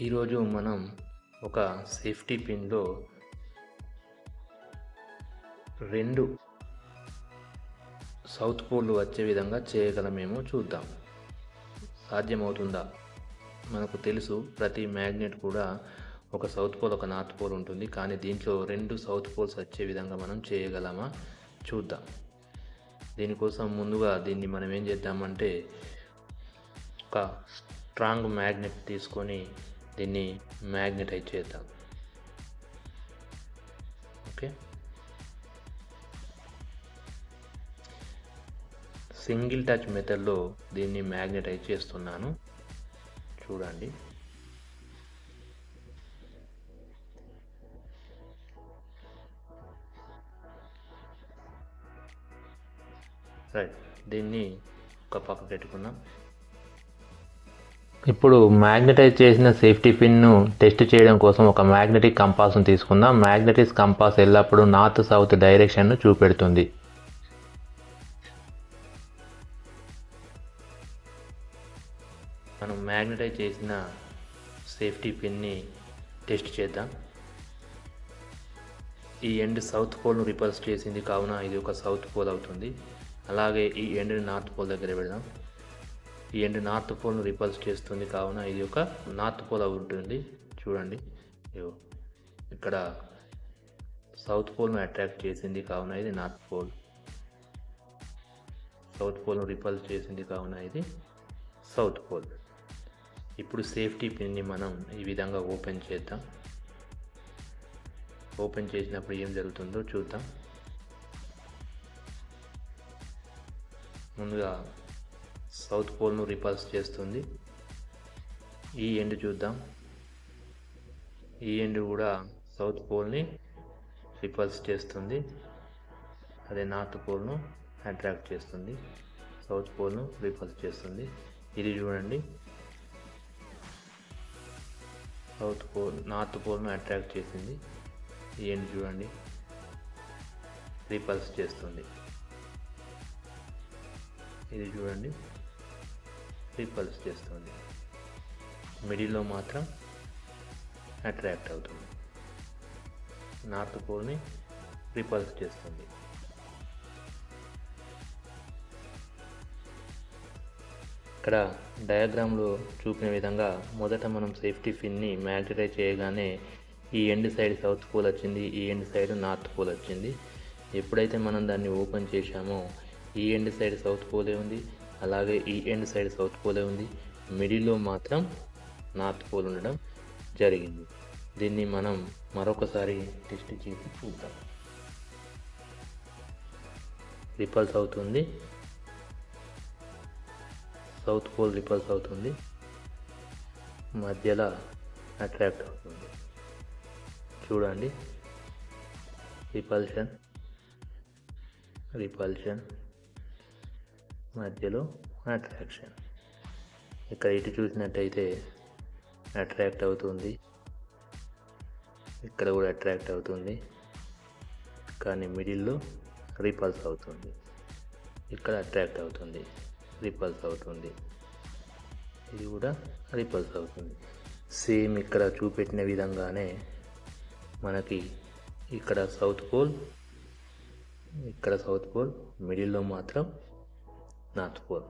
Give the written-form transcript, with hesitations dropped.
ఈరోజు మనం ఒక సేఫ్టీ పిన్లో 2 సౌత్ పోల్లు వచ్చే విధంగా చేయగలమేమో చూద్దాం. సాధ్యమవుతుందా? మనకు తెలుసు ప్రతి మ్యాగ్నెట్ కూడా ఒక సౌత్ పోల్, ఒక నార్త్ పోల్ ఉంటుంది. కానీ దీంట్లో 2 సౌత్ పోల్స్ వచ్చే విధంగా మనం చేయగలమా చూద్దాం. దీనికోసం ముందుగా దీన్ని మనం ఏం చేద్దామంటే ఒక స్ట్రాంగ్ మ్యాగ్నెట్ తీసుకొని దీన్ని మ్యాగ్నెటైజ్ చేద్దాం. ఓకే, సింగిల్ టచ్ మెథడ్లో దీన్ని మ్యాగ్నెటైజ్ చేస్తున్నాను. చూడండి, రైట్. దీన్ని ఒక పక్క పెట్టుకున్నాం. ఇప్పుడు మ్యాగ్నెటైజ్ చేసిన సేఫ్టీ పిన్ను టెస్ట్ చేయడం కోసం ఒక మ్యాగ్నెటిక్ కంపాస్ను తీసుకుందాం. మ్యాగ్నెటిక్ కంపాస్ ఎల్లప్పుడూ నార్త్ సౌత్ డైరెక్షన్ను చూపెడుతుంది. మనం మ్యాగ్నెటైజ్ చేసిన సేఫ్టీ పిన్ని టెస్ట్ చేద్దాం. ఈ ఎండ్ సౌత్ పోల్ను రిపల్స్ చేసింది కావున ఇది ఒక సౌత్ పోల్ అవుతుంది. అలాగే ఈ ఎండ్ని నార్త్ పోల్ దగ్గర పెడదాం. ఈ ఎండ్ నార్త్ పోల్ను రిపల్స్ చేస్తుంది కావున ఇది ఒక నార్త్ పోల్ అవుతుంది. చూడండి, ఇక్కడ సౌత్ పోల్ను అట్రాక్ట్ చేసింది కావున ఇది నార్త్ పోల్. సౌత్ పోల్ను రిపల్స్ చేసింది కావున ఇది సౌత్ పోల్. ఇప్పుడు సేఫ్టీ పిన్ని మనం ఈ విధంగా ఓపెన్ చేద్దాం. ఓపెన్ చేసినప్పుడు ఏం జరుగుతుందో చూద్దాం. ముందుగా సౌత్ పోల్ను రిపల్స్ చేస్తుంది. ఈ ఎండ్ చూద్దాం. ఈ ఎండ్ కూడా సౌత్ పోల్ని రిపల్స్ చేస్తుంది. అదే నార్త్ పోల్ను అట్రాక్ట్ చేస్తుంది. సౌత్ పోల్ను రిపల్స్ చేస్తుంది. ఇది చూడండి, సౌత్ పోల్ నార్త్ పోల్ను అట్రాక్ట్ చేసింది. ఈ ఎండ్ చూడండి, రిపల్స్ చేస్తుంది. ఇది చూడండి, రిపల్స్ చేస్తుంది. మిడిల్లో మాత్రం అట్రాక్ట్ అవుతుంది. నార్త్ పోల్ని రిపల్స్ చేస్తుంది. ఇక్కడ డయాగ్రామ్లో చూపిన విధంగా మొదట మనం సేఫ్టీ పిన్ని మ్యాగ్నెటైజ్ చేయగానే ఈ ఎండ్ సైడ్ సౌత్ పోల్ వచ్చింది, ఈ ఎండ్ సైడ్ నార్త్ పోల్ వచ్చింది. ఎప్పుడైతే మనం దాన్ని ఓపెన్ చేశామో ఈ ఎండ్ సైడ్ సౌత్ పోలే ఉంది, అలాగే ఈ ఎండ్ సైడ్ సౌత్ పోలే ఉంది. మిడిల్లో మాత్రం నార్త్ పోల్ ఉండడం జరిగింది. దీన్ని మనం మరొకసారి టెస్ట్ చేసి చూద్దాం. రిపల్స్ అవుతుంది, సౌత్ పోల్ రిపల్స్ అవుతుంది, మధ్యలో అట్రాక్ట్ అవుతుంది. చూడండి, రిపల్షన్, రిపల్షన్, మధ్యలో అట్రాక్షన్. ఇక్కడ ఇటు చూసినట్టయితే అట్రాక్ట్ అవుతుంది, ఇక్కడ కూడా అట్రాక్ట్ అవుతుంది, కానీ మిడిల్లో రిపల్స్ అవుతుంది. ఇక్కడ అట్రాక్ట్ అవుతుంది, రిపల్స్ అవుతుంది, ఇది కూడా రిపల్స్ అవుతుంది. సేమ్ ఇక్కడ చూపెట్టిన విధంగానే మనకి ఇక్కడ సౌత్ పోల్, ఇక్కడ సౌత్ పోల్, మిడిల్లో మాత్రం నార్త్ పోల్.